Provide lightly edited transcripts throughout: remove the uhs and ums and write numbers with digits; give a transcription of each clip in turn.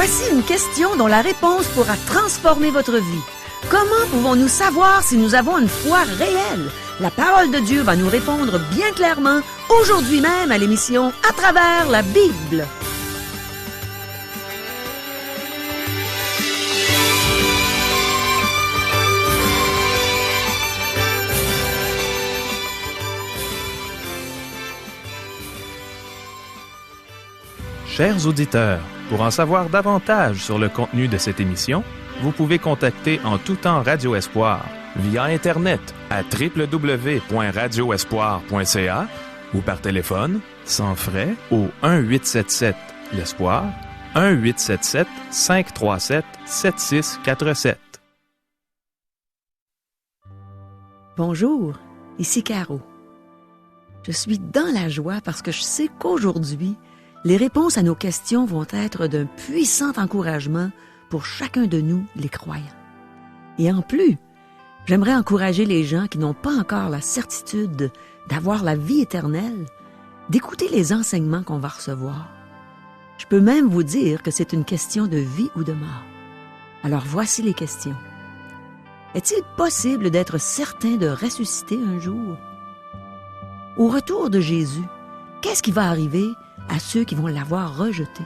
Voici une question dont la réponse pourra transformer votre vie. Comment pouvons-nous savoir si nous avons une foi réelle? La parole de Dieu va nous répondre bien clairement aujourd'hui même à l'émission À travers la Bible. Chers auditeurs, pour en savoir davantage sur le contenu de cette émission, vous pouvez contacter en tout temps Radio Espoir via Internet à www.radioespoir.ca ou par téléphone, sans frais, au 1-877-l'Espoir, 1-877-537-7647. Bonjour, ici Caro. Je suis dans la joie parce que je sais qu'aujourd'hui, les réponses à nos questions vont être d'un puissant encouragement pour chacun de nous, les croyants. Et en plus, j'aimerais encourager les gens qui n'ont pas encore la certitude d'avoir la vie éternelle, d'écouter les enseignements qu'on va recevoir. Je peux même vous dire que c'est une question de vie ou de mort. Alors voici les questions. Est-il possible d'être certain de ressusciter un jour? Au retour de Jésus, qu'est-ce qui va arriver à ceux qui vont l'avoir rejeté?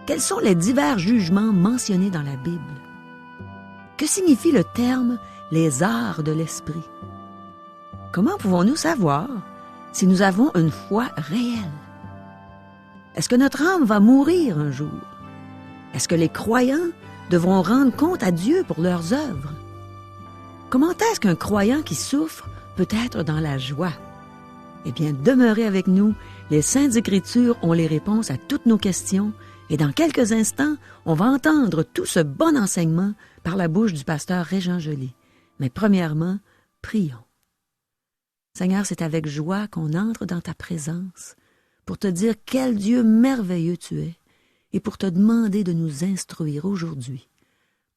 Quels sont les divers jugements mentionnés dans la Bible? Que signifie le terme « les arts de l'esprit » ? Comment pouvons-nous savoir si nous avons une foi réelle? Est-ce que notre âme va mourir un jour? Est-ce que les croyants devront rendre compte à Dieu pour leurs œuvres? Comment est-ce qu'un croyant qui souffre peut être dans la joie? Eh bien, demeurez avec nous. Les Saintes Écritures ont les réponses à toutes nos questions et dans quelques instants, on va entendre tout ce bon enseignement par la bouche du pasteur Régent Joly. Mais premièrement, prions. Seigneur, c'est avec joie qu'on entre dans ta présence pour te dire quel Dieu merveilleux tu es et pour te demander de nous instruire aujourd'hui.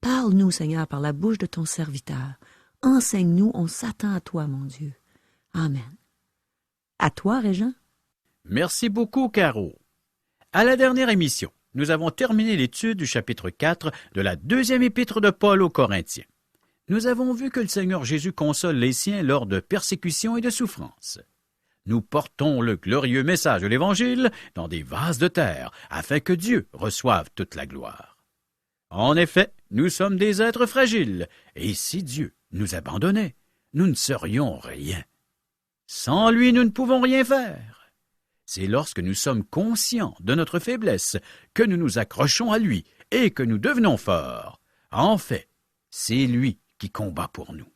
Parle-nous, Seigneur, par la bouche de ton serviteur. Enseigne-nous, on s'attend à toi, mon Dieu. Amen. À toi, Régent. Merci beaucoup, Caro. À la dernière émission, nous avons terminé l'étude du chapitre 4 de la deuxième épître de Paul aux Corinthiens. Nous avons vu que le Seigneur Jésus console les siens lors de persécutions et de souffrances. Nous portons le glorieux message de l'Évangile dans des vases de terre, afin que Dieu reçoive toute la gloire. En effet, nous sommes des êtres fragiles, et si Dieu nous abandonnait, nous ne serions rien. Sans lui, nous ne pouvons rien faire. C'est lorsque nous sommes conscients de notre faiblesse que nous nous accrochons à lui et que nous devenons forts. En fait, c'est lui qui combat pour nous.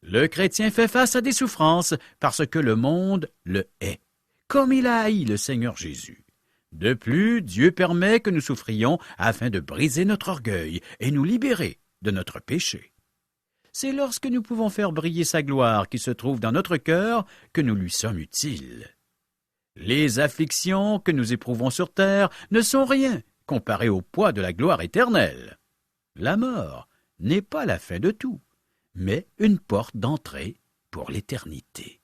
Le chrétien fait face à des souffrances parce que le monde le hait, comme il a haï le Seigneur Jésus. De plus, Dieu permet que nous souffrions afin de briser notre orgueil et nous libérer de notre péché. C'est lorsque nous pouvons faire briller sa gloire qui se trouve dans notre cœur que nous lui sommes utiles. Les afflictions que nous éprouvons sur terre ne sont rien comparées au poids de la gloire éternelle. La mort n'est pas la fin de tout, mais une porte d'entrée pour l'éternité.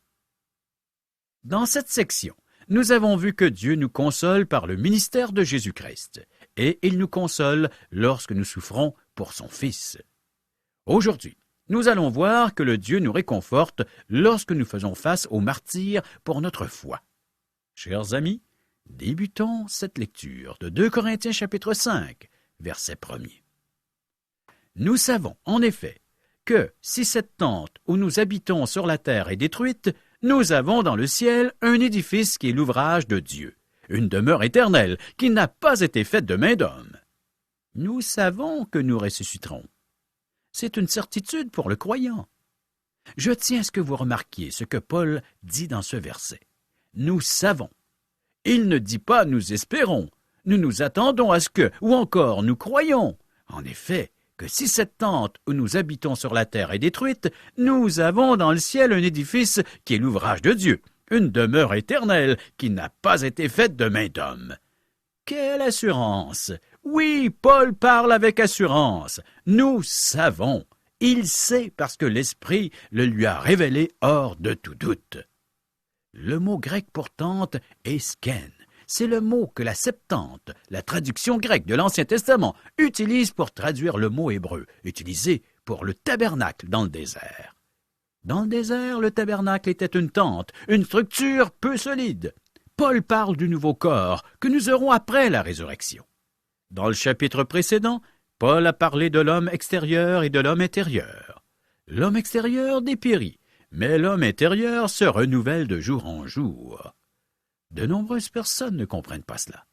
Dans cette section, nous avons vu que Dieu nous console par le ministère de Jésus-Christ, et il nous console lorsque nous souffrons pour son Fils. Aujourd'hui, nous allons voir que le Dieu nous réconforte lorsque nous faisons face au martyre pour notre foi. Chers amis, débutons cette lecture de 2 Corinthiens chapitre 5, verset 1er. Nous savons, en effet, que si cette tente où nous habitons sur la terre est détruite, nous avons dans le ciel un édifice qui est l'ouvrage de Dieu, une demeure éternelle qui n'a pas été faite de main d'homme. Nous savons que nous ressusciterons. C'est une certitude pour le croyant. Je tiens à ce que vous remarquiez ce que Paul dit dans ce verset. Nous savons. Il ne dit pas « nous espérons », nous nous attendons à ce que, ou encore nous croyons. En effet, que si cette tente où nous habitons sur la terre est détruite, nous avons dans le ciel un édifice qui est l'ouvrage de Dieu, une demeure éternelle qui n'a pas été faite de main d'homme. Quelle assurance! Oui, Paul parle avec assurance. Nous savons. Il sait parce que l'Esprit le lui a révélé hors de tout doute. Le mot grec pour tente est sken, c'est le mot que la Septante, la traduction grecque de l'Ancien Testament, utilise pour traduire le mot hébreu, utilisé pour le tabernacle dans le désert. Dans le désert, le tabernacle était une tente, une structure peu solide. Paul parle du nouveau corps que nous aurons après la résurrection. Dans le chapitre précédent, Paul a parlé de l'homme extérieur et de l'homme intérieur. L'homme extérieur dépérit, mais l'homme intérieur se renouvelle de jour en jour. De nombreuses personnes ne comprennent pas cela.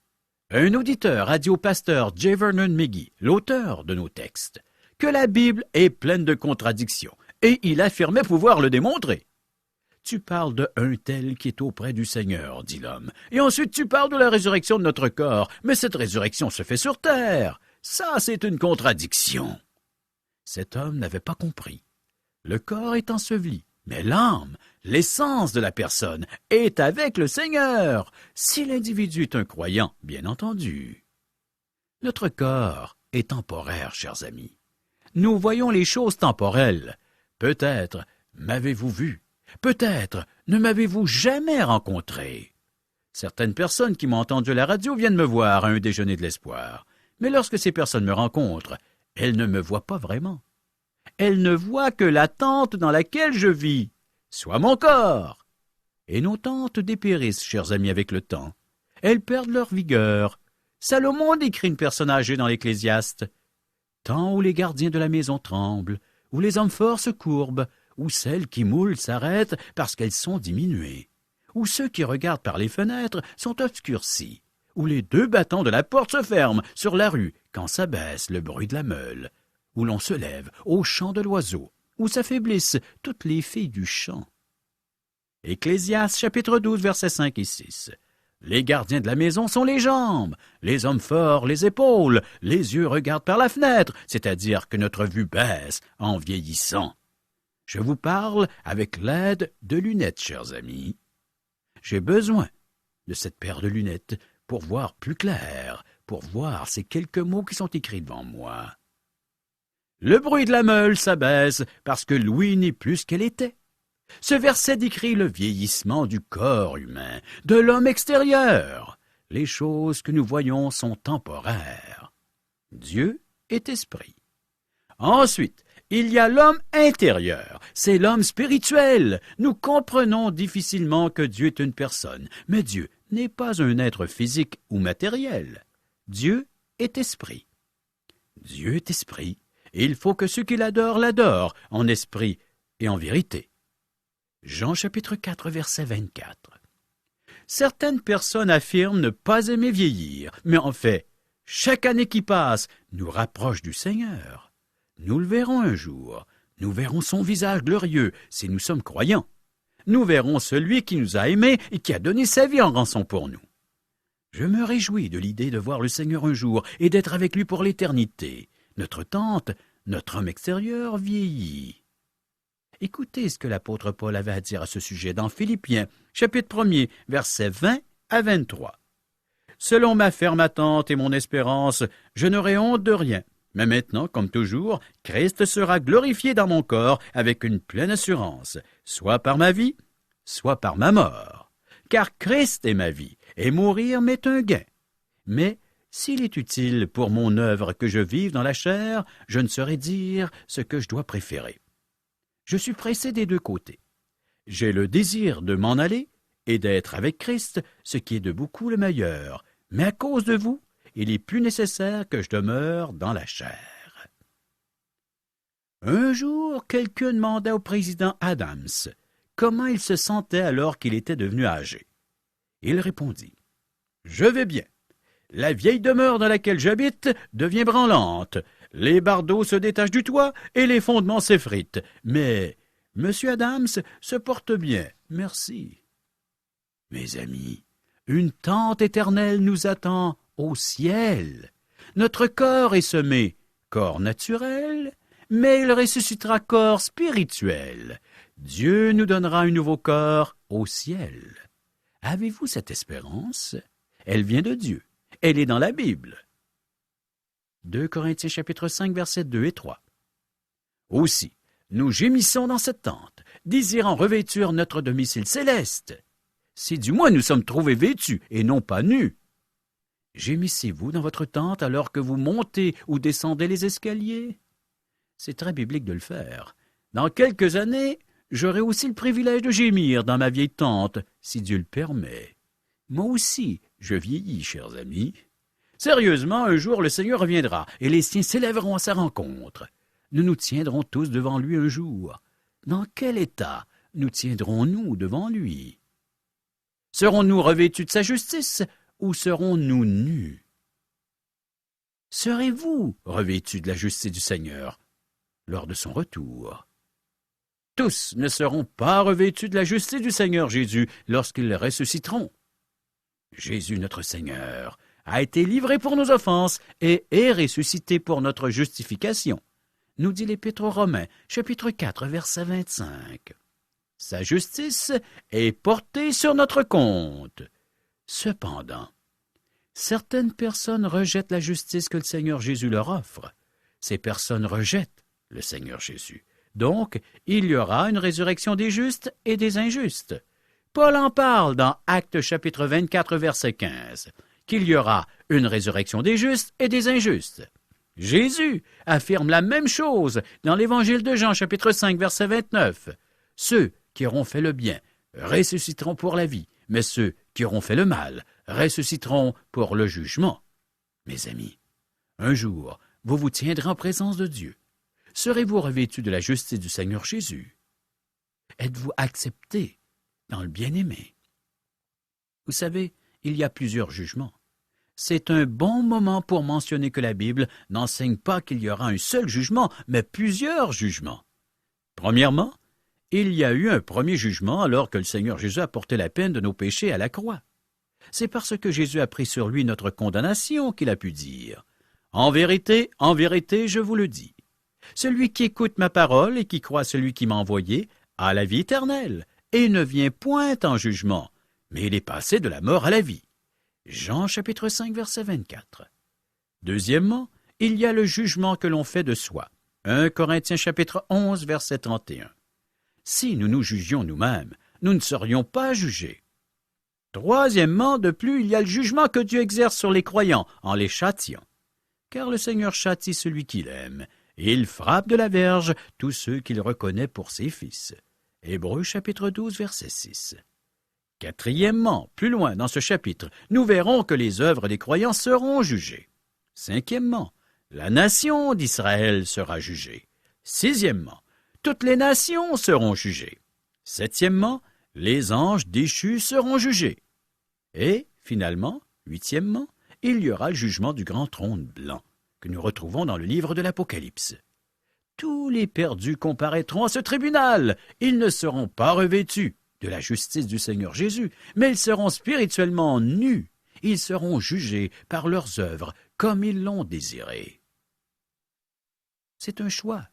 Un auditeur a dit au pasteur J. Vernon McGee, l'auteur de nos textes, que la Bible est pleine de contradictions, et il affirmait pouvoir le démontrer. « Tu parles de un tel qui est auprès du Seigneur, dit l'homme, et ensuite tu parles de la résurrection de notre corps, mais cette résurrection se fait sur terre. Ça, c'est une contradiction. » Cet homme n'avait pas compris. Le corps est enseveli, mais l'âme, l'essence de la personne, est avec le Seigneur, si l'individu est un croyant, bien entendu. Notre corps est temporaire, chers amis. Nous voyons les choses temporelles. Peut-être m'avez-vous vu, peut-être ne m'avez-vous jamais rencontré. Certaines personnes qui m'ont entendu à la radio viennent me voir à un déjeuner de l'espoir. Mais lorsque ces personnes me rencontrent, elles ne me voient pas vraiment. Elles ne voient que la tente dans laquelle je vis, soit mon corps. Et nos tentes dépérissent, chers amis, avec le temps. Elles perdent leur vigueur. Salomon décrit une personne âgée dans l'Ecclésiaste. Temps où les gardiens de la maison tremblent, où les hommes forts se courbent, où celles qui moulent s'arrêtent parce qu'elles sont diminuées, où ceux qui regardent par les fenêtres sont obscurcis, où les 2 battants de la porte se ferment sur la rue quand s'abaisse le bruit de la meule, où l'on se lève au chant de l'oiseau, où s'affaiblissent toutes les filles du champ. Ecclésiaste chapitre 12, versets 5 et 6. Les gardiens de la maison sont les jambes, les hommes forts les épaules, les yeux regardent par la fenêtre, c'est-à-dire que notre vue baisse en vieillissant. Je vous parle avec l'aide de lunettes, chers amis. J'ai besoin de cette paire de lunettes pour voir plus clair, pour voir ces quelques mots qui sont écrits devant moi. Le bruit de la meule s'abaisse parce que l'ouïe n'est plus ce qu'elle était. Ce verset décrit le vieillissement du corps humain, de l'homme extérieur. Les choses que nous voyons sont temporaires. Dieu est esprit. Ensuite, il y a l'homme intérieur, c'est l'homme spirituel. Nous comprenons difficilement que Dieu est une personne, mais Dieu n'est pas un être physique ou matériel. Dieu est esprit. Dieu est esprit, et il faut que ceux qui l'adorent l'adorent en esprit et en vérité. Jean chapitre 4, verset 24. Certaines personnes affirment ne pas aimer vieillir, mais en fait, chaque année qui passe nous rapproche du Seigneur. Nous le verrons un jour. Nous verrons son visage glorieux si nous sommes croyants. Nous verrons celui qui nous a aimés et qui a donné sa vie en rançon pour nous. Je me réjouis de l'idée de voir le Seigneur un jour et d'être avec lui pour l'éternité. Notre tente, notre homme extérieur vieillit. Écoutez ce que l'apôtre Paul avait à dire à ce sujet dans Philippiens, chapitre 1er, versets 20 à 23. « Selon ma ferme attente et mon espérance, je n'aurai honte de rien. Mais maintenant, comme toujours, Christ sera glorifié dans mon corps avec une pleine assurance, soit par ma vie, soit par ma mort. Car Christ est ma vie, et mourir m'est un gain. Mais s'il est utile pour mon œuvre que je vive dans la chair, je ne saurais dire ce que je dois préférer. Je suis pressé des 2 côtés. J'ai le désir de m'en aller et d'être avec Christ, ce qui est de beaucoup le meilleur. Mais à cause de vous, il est plus nécessaire que je demeure dans la chair. » Un jour, quelqu'un demanda au président Adams comment il se sentait alors qu'il était devenu âgé. Il répondit, « Je vais bien. La vieille demeure dans laquelle j'habite devient branlante. Les bardeaux se détachent du toit et les fondements s'effritent. Mais M. Adams se porte bien, merci. » Mes amis, une tente éternelle nous attend au ciel. Notre corps est semé, corps naturel, mais il ressuscitera corps spirituel. Dieu nous donnera un nouveau corps au ciel. Avez-vous cette espérance? Elle vient de Dieu. Elle est dans la Bible. 2 Corinthiens chapitre 5, versets 2 et 3. Aussi, nous gémissons dans cette tente, désirant revêtir notre domicile céleste. Si du moins nous sommes trouvés vêtus et non pas nus. Gémissez-vous dans votre tente alors que vous montez ou descendez les escaliers? C'est très biblique de le faire. Dans quelques années, j'aurai aussi le privilège de gémir dans ma vieille tente, si Dieu le permet. Moi aussi, je vieillis, chers amis. Sérieusement, un jour le Seigneur reviendra, et les siens s'élèveront à sa rencontre. Nous nous tiendrons tous devant lui un jour. Dans quel état nous tiendrons-nous devant lui? Serons-nous revêtus de sa justice, ou serons-nous nus? Serez-vous revêtus de la justice du Seigneur lors de son retour? Tous ne seront pas revêtus de la justice du Seigneur Jésus lorsqu'ils ressusciteront. Jésus notre Seigneur a été livré pour nos offenses et est ressuscité pour notre justification, nous dit l'Épître aux Romains, chapitre 4, verset 25. Sa justice est portée sur notre compte. Cependant, certaines personnes rejettent la justice que le Seigneur Jésus leur offre. Ces personnes rejettent le Seigneur Jésus. Donc, il y aura une résurrection des justes et des injustes. Paul en parle dans Actes chapitre 24, verset 15, qu'il y aura une résurrection des justes et des injustes. Jésus affirme la même chose dans l'Évangile de Jean chapitre 5, verset 29. Ceux qui auront fait le bien ressusciteront pour la vie, mais ceux qui auront fait le mal ressusciteront pour le jugement. Mes amis, un jour, vous vous tiendrez en présence de Dieu. Serez-vous revêtus de la justice du Seigneur Jésus? Êtes-vous acceptés dans le bien-aimé? Vous savez, il y a plusieurs jugements. C'est un bon moment pour mentionner que la Bible n'enseigne pas qu'il y aura un seul jugement, mais plusieurs jugements. Premièrement, il y a eu un premier jugement alors que le Seigneur Jésus a porté la peine de nos péchés à la croix. C'est parce que Jésus a pris sur lui notre condamnation qu'il a pu dire « En vérité, je vous le dis. Celui qui écoute ma parole et qui croit celui qui m'a envoyé a la vie éternelle, et ne vient point en jugement, mais il est passé de la mort à la vie. » Jean chapitre 5, verset 24. Deuxièmement, il y a le jugement que l'on fait de soi. 1 Corinthiens chapitre 11, verset 31. Si nous nous jugions nous-mêmes, nous ne serions pas jugés. Troisièmement, de plus, il y a le jugement que Dieu exerce sur les croyants en les châtiant. Car le Seigneur châtie celui qu'il aime, et il frappe de la verge tous ceux qu'il reconnaît pour ses fils. Hébreux chapitre 12, verset 6. Quatrièmement, plus loin dans ce chapitre, nous verrons que les œuvres des croyants seront jugées. Cinquièmement, la nation d'Israël sera jugée. Sixièmement, toutes les nations seront jugées. Septièmement, les anges déchus seront jugés. Et, finalement, huitièmement, il y aura le jugement du grand trône blanc, que nous retrouvons dans le livre de l'Apocalypse. Tous les perdus comparaîtront à ce tribunal. Ils ne seront pas revêtus de la justice du Seigneur Jésus, mais ils seront spirituellement nus. Ils seront jugés par leurs œuvres comme ils l'ont désiré. C'est un choix.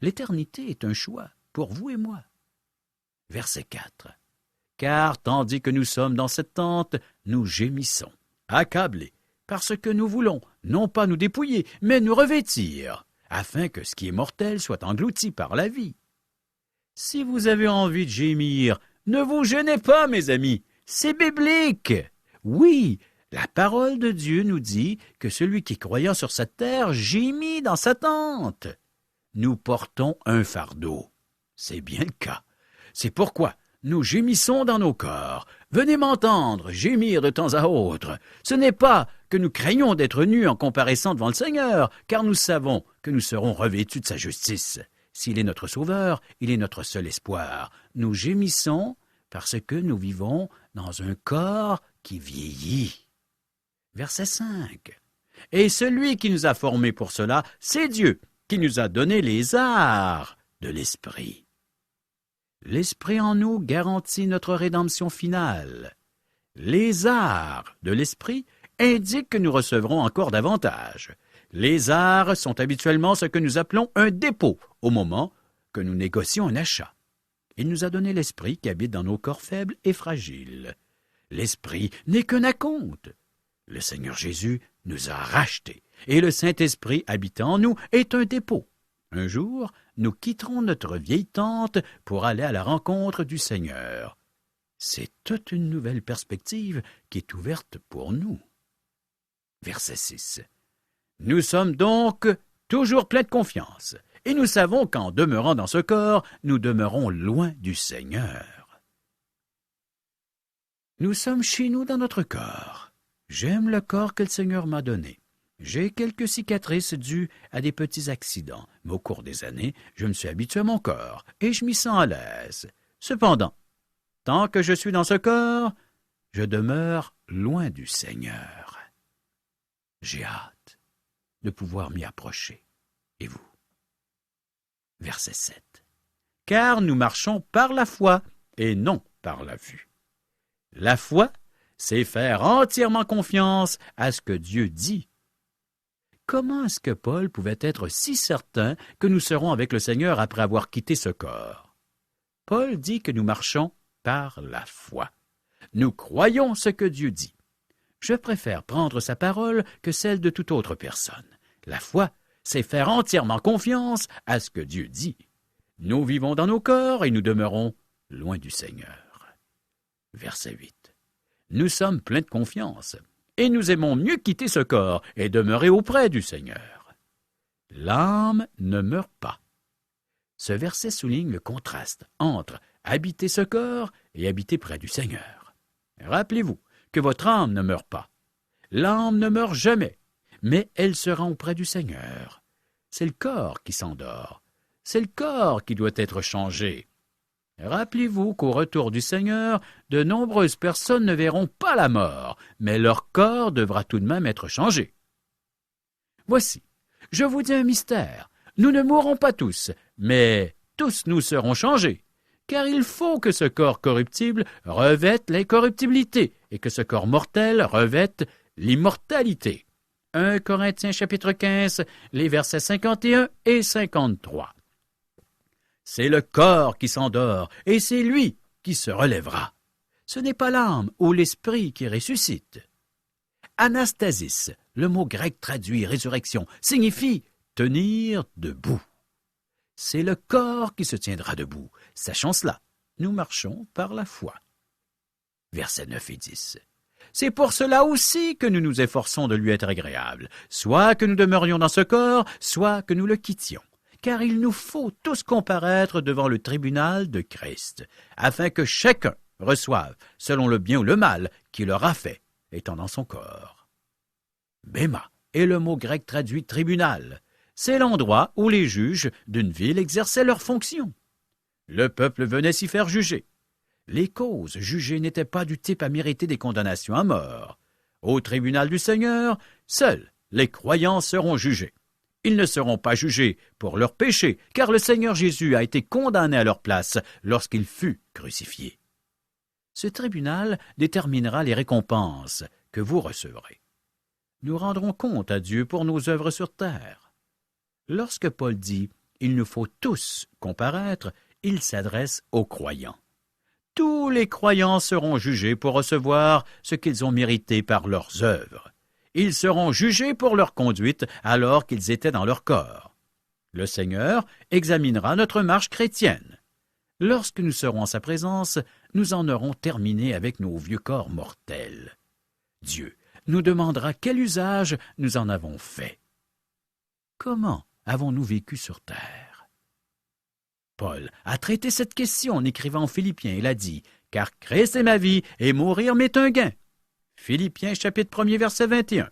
L'éternité est un choix pour vous et moi. Verset 4. Car tandis que nous sommes dans cette tente, nous gémissons, accablés, parce que nous voulons non pas nous dépouiller, mais nous revêtir, afin que ce qui est mortel soit englouti par la vie. Si vous avez envie de gémir, ne vous gênez pas, mes amis, c'est biblique. Oui, la parole de Dieu nous dit que celui qui est croyant sur cette terre gémit dans sa tente. Nous portons un fardeau. C'est bien le cas. C'est pourquoi nous gémissons dans nos corps. Venez m'entendre gémir de temps à autre. Ce n'est pas que nous craignons d'être nus en comparaissant devant le Seigneur, car nous savons que nous serons revêtus de sa justice. S'il est notre Sauveur, il est notre seul espoir. Nous gémissons parce que nous vivons dans un corps qui vieillit. Verset 5. Et celui qui nous a formés pour cela, c'est Dieu, qui nous a donné les arts de l'Esprit. L'Esprit en nous garantit notre rédemption finale. Les arts de l'Esprit indiquent que nous recevrons encore davantage. Les arts sont habituellement ce que nous appelons un dépôt au moment que nous négocions un achat. Il nous a donné l'Esprit qui habite dans nos corps faibles et fragiles. L'Esprit n'est qu'un acompte. Le Seigneur Jésus nous a rachetés et le Saint-Esprit habitant en nous est un dépôt. Un jour, nous quitterons notre vieille tente pour aller à la rencontre du Seigneur. C'est toute une nouvelle perspective qui est ouverte pour nous. Verset 6. Nous sommes donc toujours pleins de confiance, et nous savons qu'en demeurant dans ce corps, nous demeurons loin du Seigneur. Nous sommes chez nous dans notre corps. J'aime le corps que le Seigneur m'a donné. J'ai quelques cicatrices dues à des petits accidents, mais au cours des années, je me suis habitué à mon corps, et je m'y sens à l'aise. Cependant, tant que je suis dans ce corps, je demeure loin du Seigneur. J'ai hâte de pouvoir m'y approcher. Et vous? Verset 7. Car nous marchons par la foi et non par la vue. La foi, c'est faire entièrement confiance à ce que Dieu dit. Comment est-ce que Paul pouvait être si certain que nous serons avec le Seigneur après avoir quitté ce corps? Paul dit que nous marchons par la foi. Nous croyons ce que Dieu dit. Je préfère prendre sa parole que celle de toute autre personne. La foi, c'est faire entièrement confiance à ce que Dieu dit. Nous vivons dans nos corps et nous demeurons loin du Seigneur. Verset 8. Nous sommes pleins de confiance, et nous aimons mieux quitter ce corps et demeurer auprès du Seigneur. L'âme ne meurt pas. Ce verset souligne le contraste entre habiter ce corps et habiter près du Seigneur. Rappelez-vous que votre âme ne meurt pas. L'âme ne meurt jamais, mais elle se rend auprès du Seigneur. C'est le corps qui s'endort. C'est le corps qui doit être changé. Rappelez-vous qu'au retour du Seigneur, de nombreuses personnes ne verront pas la mort, mais leur corps devra tout de même être changé. Voici, je vous dis un mystère. Nous ne mourrons pas tous, mais tous nous serons changés. Car il faut que ce corps corruptible revête l'incorruptibilité et que ce corps mortel revête l'immortalité. 1 Corinthiens chapitre 15, les versets 51 et 53. C'est le corps qui s'endort et c'est lui qui se relèvera. Ce n'est pas l'âme ou l'esprit qui ressuscite. Anastasis, le mot grec traduit résurrection, signifie tenir debout. C'est le corps qui se tiendra debout. Sachons cela, nous marchons par la foi. Versets 9 et 10. C'est pour cela aussi que nous nous efforçons de lui être agréables, soit que nous demeurions dans ce corps, soit que nous le quittions. Car il nous faut tous comparaître devant le tribunal de Christ, afin que chacun reçoive selon le bien ou le mal qu'il aura fait, étant dans son corps. Béma est le mot grec traduit tribunal. C'est l'endroit où les juges d'une ville exerçaient leurs fonctions. Le peuple venait s'y faire juger. Les causes jugées n'étaient pas du type à mériter des condamnations à mort. Au tribunal du Seigneur, seuls les croyants seront jugés. Ils ne seront pas jugés pour leurs péchés, car le Seigneur Jésus a été condamné à leur place lorsqu'il fut crucifié. Ce tribunal déterminera les récompenses que vous recevrez. Nous rendrons compte à Dieu pour nos œuvres sur terre. Lorsque Paul dit « il nous faut tous comparaître », il s'adresse aux croyants. Tous les croyants seront jugés pour recevoir ce qu'ils ont mérité par leurs œuvres. Ils seront jugés pour leur conduite alors qu'ils étaient dans leur corps. Le Seigneur examinera notre marche chrétienne. Lorsque nous serons en sa présence, nous en aurons terminé avec nos vieux corps mortels. Dieu nous demandera quel usage nous en avons fait. Comment avons-nous vécu sur terre? Paul a traité cette question en écrivant aux Philippiens. Il a dit « Car Christ est ma vie et mourir m'est un gain ». Philippiens chapitre 1er verset 21.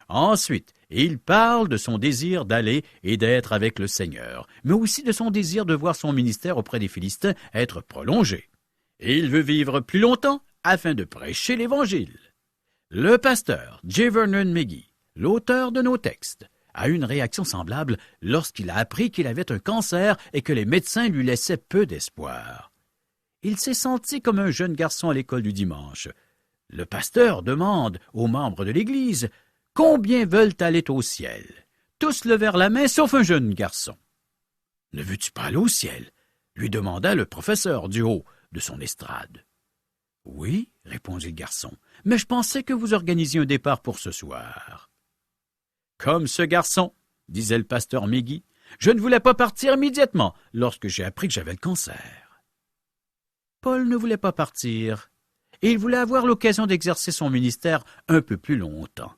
Ensuite, il parle de son désir d'aller et d'être avec le Seigneur, mais aussi de son désir de voir son ministère auprès des Philistins être prolongé. Il veut vivre plus longtemps afin de prêcher l'Évangile. Le pasteur J. Vernon McGee, l'auteur de nos textes, a eu une réaction semblable lorsqu'il a appris qu'il avait un cancer et que les médecins lui laissaient peu d'espoir. Il s'est senti comme un jeune garçon à l'école du dimanche. Le pasteur demande aux membres de l'Église « Combien veulent aller au ciel ?» Tous levèrent la main, sauf un jeune garçon. « Ne veux-tu pas aller au ciel ?» lui demanda le professeur du haut de son estrade. « Oui, » répondit le garçon, « mais je pensais que vous organisiez un départ pour ce soir. » Comme ce garçon, disait le pasteur McGee, je ne voulais pas partir immédiatement lorsque j'ai appris que j'avais le cancer. Paul ne voulait pas partir et il voulait avoir l'occasion d'exercer son ministère un peu plus longtemps.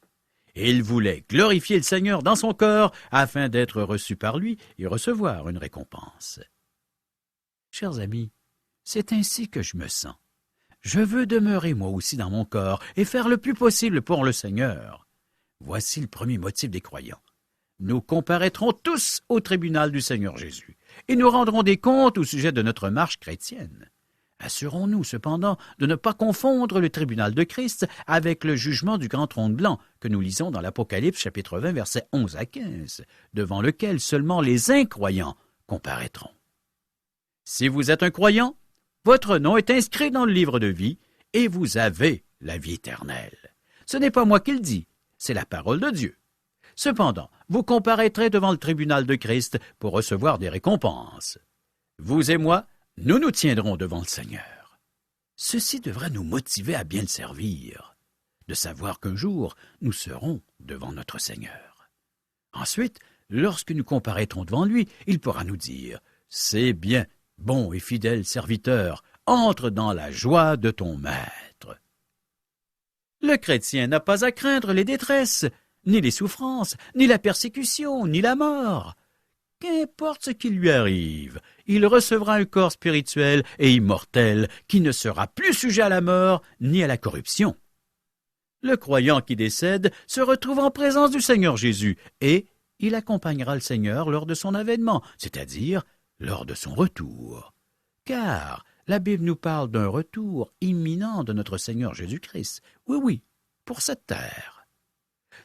Et il voulait glorifier le Seigneur dans son corps afin d'être reçu par lui et recevoir une récompense. Chers amis, c'est ainsi que je me sens. Je veux demeurer moi aussi dans mon corps et faire le plus possible pour le Seigneur. Voici le premier motif des croyants. Nous comparaîtrons tous au tribunal du Seigneur Jésus et nous rendrons des comptes au sujet de notre marche chrétienne. Assurons-nous cependant de ne pas confondre le tribunal de Christ avec le jugement du grand trône blanc que nous lisons dans l'Apocalypse chapitre 20 versets 11 à 15, devant lequel seulement les incroyants comparaîtront. Si vous êtes un croyant, votre nom est inscrit dans le livre de vie et vous avez la vie éternelle. Ce n'est pas moi qui le dis, c'est la parole de Dieu. Cependant, vous comparaîtrez devant le tribunal de Christ pour recevoir des récompenses. Vous et moi, nous nous tiendrons devant le Seigneur. Ceci devrait nous motiver à bien le servir, de savoir qu'un jour, nous serons devant notre Seigneur. Ensuite, lorsque nous comparaîtrons devant lui, il pourra nous dire « C'est bien, bon et fidèle serviteur, entre dans la joie de ton maître. » Le chrétien n'a pas à craindre les détresses, ni les souffrances, ni la persécution, ni la mort. Qu'importe ce qui lui arrive, il recevra un corps spirituel et immortel qui ne sera plus sujet à la mort ni à la corruption. Le croyant qui décède se retrouve en présence du Seigneur Jésus et il accompagnera le Seigneur lors de son avènement, c'est-à-dire lors de son retour. Car la Bible nous parle d'un retour imminent de notre Seigneur Jésus-Christ. Oui, pour cette terre.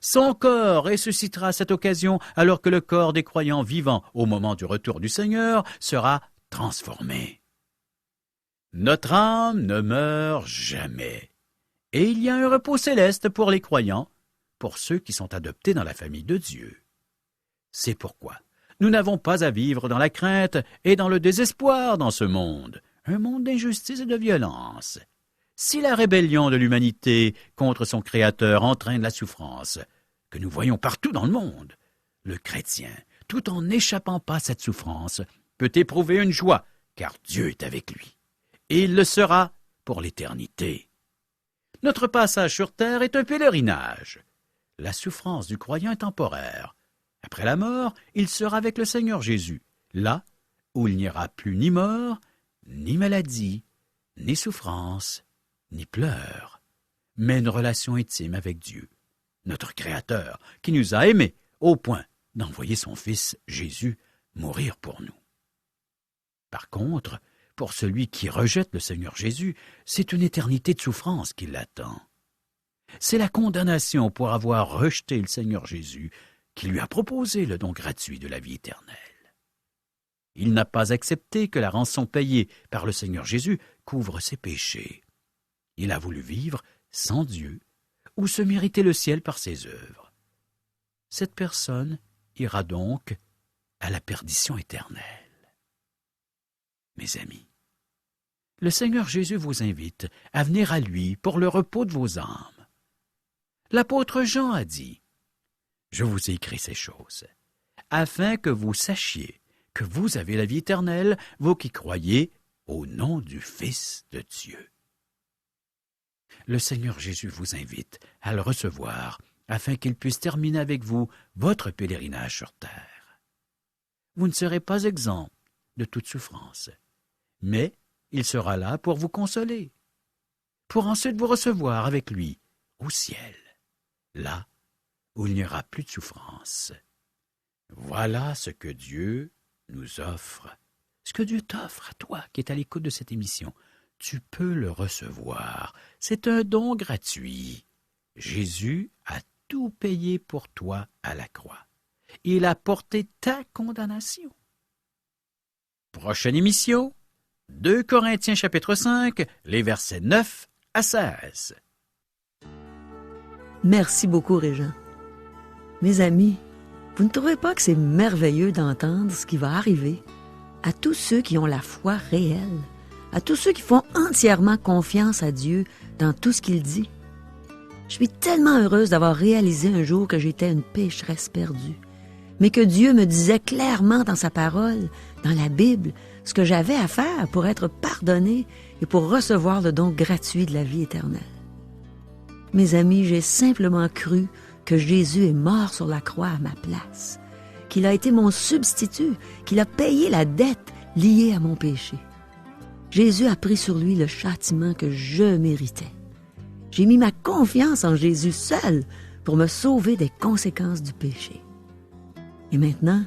Son corps ressuscitera à cette occasion alors que le corps des croyants vivants au moment du retour du Seigneur sera transformé. Notre âme ne meurt jamais. Et il y a un repos céleste pour les croyants, pour ceux qui sont adoptés dans la famille de Dieu. C'est pourquoi nous n'avons pas à vivre dans la crainte et dans le désespoir dans ce monde, un monde d'injustice et de violence. Si la rébellion de l'humanité contre son Créateur entraîne la souffrance, que nous voyons partout dans le monde, le chrétien, tout en n'échappant pas à cette souffrance, peut éprouver une joie, car Dieu est avec lui. Et il le sera pour l'éternité. Notre passage sur terre est un pèlerinage. La souffrance du croyant est temporaire. Après la mort, il sera avec le Seigneur Jésus, là où il n'y aura plus ni mort, ni maladie, ni souffrance, ni pleurs, mais une relation intime avec Dieu, notre Créateur, qui nous a aimés au point d'envoyer son Fils Jésus mourir pour nous. Par contre, pour celui qui rejette le Seigneur Jésus, c'est une éternité de souffrance qui l'attend. C'est la condamnation pour avoir rejeté le Seigneur Jésus qui lui a proposé le don gratuit de la vie éternelle. Il n'a pas accepté que la rançon payée par le Seigneur Jésus couvre ses péchés. Il a voulu vivre sans Dieu ou se mériter le ciel par ses œuvres. Cette personne ira donc à la perdition éternelle. Mes amis, le Seigneur Jésus vous invite à venir à lui pour le repos de vos âmes. L'apôtre Jean a dit « Je vous ai écrit ces choses, afin que vous sachiez que vous avez la vie éternelle, vous qui croyez au nom du Fils de Dieu. » Le Seigneur Jésus vous invite à le recevoir afin qu'il puisse terminer avec vous votre pèlerinage sur terre. Vous ne serez pas exempt de toute souffrance, mais il sera là pour vous consoler, pour ensuite vous recevoir avec lui au ciel, là où il n'y aura plus de souffrance. Voilà ce que Dieu nous offre, ce que Dieu t'offre à toi qui es à l'écoute de cette émission. Tu peux le recevoir. C'est un don gratuit. Jésus a tout payé pour toi à la croix. Il a porté ta condamnation. Prochaine émission, 2 Corinthiens chapitre 5, les versets 9 à 16. Merci beaucoup, Régent. Mes amis, vous ne trouvez pas que c'est merveilleux d'entendre ce qui va arriver à tous ceux qui ont la foi réelle, à tous ceux qui font entièrement confiance à Dieu dans tout ce qu'il dit? Je suis tellement heureuse d'avoir réalisé un jour que j'étais une pécheresse perdue, mais que Dieu me disait clairement dans sa parole, dans la Bible, ce que j'avais à faire pour être pardonné et pour recevoir le don gratuit de la vie éternelle. Mes amis, j'ai simplement cru que Jésus est mort sur la croix à ma place, qu'il a été mon substitut, qu'il a payé la dette liée à mon péché. Jésus a pris sur lui le châtiment que je méritais. J'ai mis ma confiance en Jésus seul pour me sauver des conséquences du péché. Et maintenant,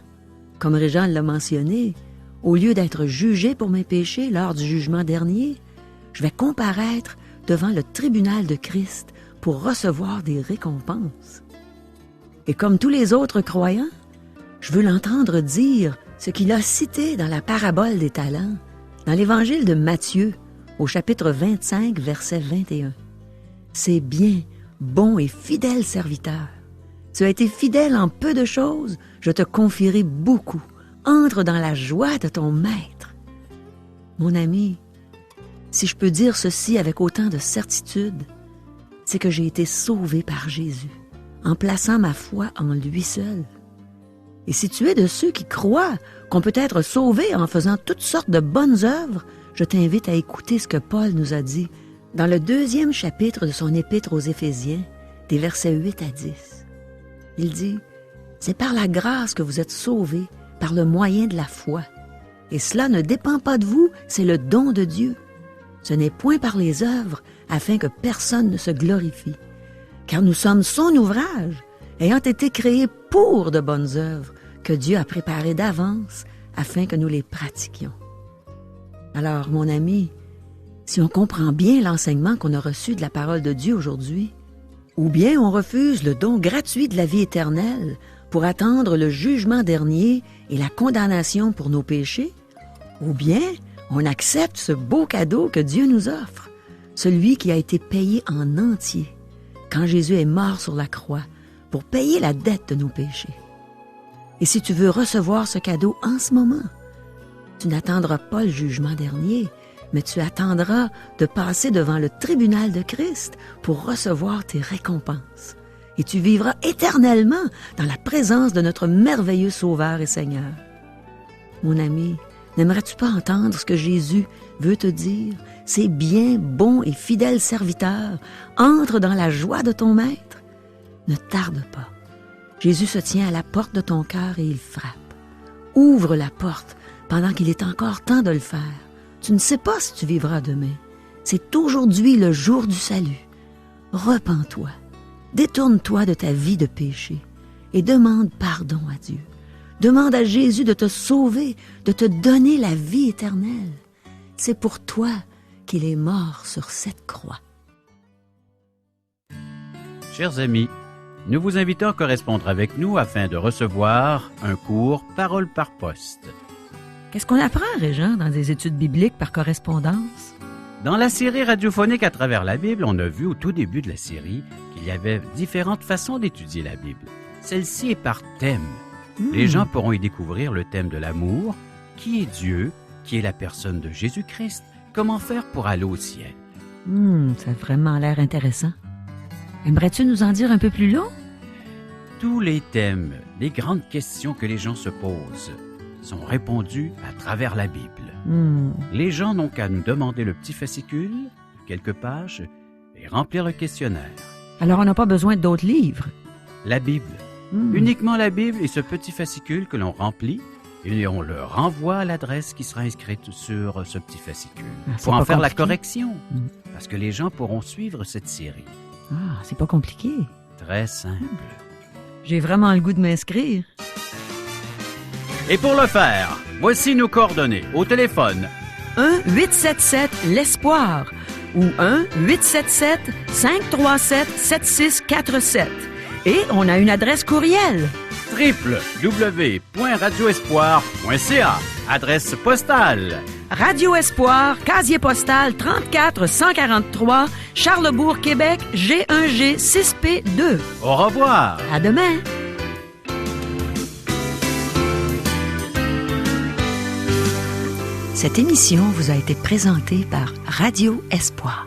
comme Régent l'a mentionné, au lieu d'être jugé pour mes péchés lors du jugement dernier, je vais comparaître devant le tribunal de Christ pour recevoir des récompenses. Et comme tous les autres croyants, je veux l'entendre dire ce qu'il a cité dans la parabole des talents, dans l'évangile de Matthieu, au chapitre 25, verset 21. « C'est bien, bon et fidèle serviteur. Tu as été fidèle en peu de choses, je te confierai beaucoup. Entre dans la joie de ton maître. » Mon ami, si je peux dire ceci avec autant de certitude, c'est que j'ai été sauvé par Jésus, en plaçant ma foi en lui seul. Et si tu es de ceux qui croient qu'on peut être sauvé en faisant toutes sortes de bonnes œuvres, je t'invite à écouter ce que Paul nous a dit dans le 2e chapitre de son épître aux Éphésiens, des versets 8 à 10. Il dit « C'est par la grâce que vous êtes sauvés, par le moyen de la foi. Et cela ne dépend pas de vous, c'est le don de Dieu. Ce n'est point par les œuvres, afin que personne ne se glorifie. Car nous sommes son ouvrage, ayant été créés pour de bonnes œuvres, que Dieu a préparées d'avance, afin que nous les pratiquions. » Alors, mon ami, si on comprend bien l'enseignement qu'on a reçu de la parole de Dieu aujourd'hui, ou bien on refuse le don gratuit de la vie éternelle pour attendre le jugement dernier et la condamnation pour nos péchés, ou bien on accepte ce beau cadeau que Dieu nous offre, celui qui a été payé en entier quand Jésus est mort sur la croix pour payer la dette de nos péchés. Et si tu veux recevoir ce cadeau en ce moment, tu n'attendras pas le jugement dernier, mais tu attendras de passer devant le tribunal de Christ pour recevoir tes récompenses. Et tu vivras éternellement dans la présence de notre merveilleux Sauveur et Seigneur. Mon ami, n'aimerais-tu pas entendre ce que Jésus veut te dire? C'est bien, bon et fidèle serviteur, entre dans la joie de ton maître. Ne tarde pas. Jésus se tient à la porte de ton cœur et il frappe. Ouvre la porte pendant qu'il est encore temps de le faire. Tu ne sais pas si tu vivras demain. C'est aujourd'hui le jour du salut. Repens-toi, détourne-toi de ta vie de péché et demande pardon à Dieu. Demande à Jésus de te sauver, de te donner la vie éternelle. C'est pour toi qu'il est mort sur cette croix. Chers amis, nous vous invitons à correspondre avec nous afin de recevoir un cours Parole par poste. Qu'est-ce qu'on apprend, Régent, dans des études bibliques par correspondance? Dans la série radiophonique à travers la Bible, on a vu au tout début de la série qu'il y avait différentes façons d'étudier la Bible. Celle-ci est par thème. Les gens pourront y découvrir le thème de l'amour, qui est Dieu, qui est la personne de Jésus-Christ, comment faire pour aller au ciel. Ça a vraiment l'air intéressant. Aimerais-tu nous en dire un peu plus long? Tous les thèmes, les grandes questions que les gens se posent, sont répondus à travers la Bible. Les gens n'ont qu'à nous demander le petit fascicule, quelques pages, et remplir le questionnaire. Alors on n'a pas besoin d'autres livres? La Bible. Uniquement la Bible et ce petit fascicule que l'on remplit, et on le renvoie à l'adresse qui sera inscrite sur ce petit fascicule. Pour en faire la correction, parce que les gens pourront suivre cette série. Ah, c'est pas compliqué. Très simple. J'ai vraiment le goût de m'inscrire. Et pour le faire, voici nos coordonnées au téléphone. 1-877-L'ESPOIR ou 1-877-537-7647. Et on a une adresse courriel. www.radioespoir.ca. Adresse postale. Radio Espoir, casier postal 34 143, Charlesbourg, Québec, G1G 6P2. Au revoir. À demain. Cette émission vous a été présentée par Radio Espoir.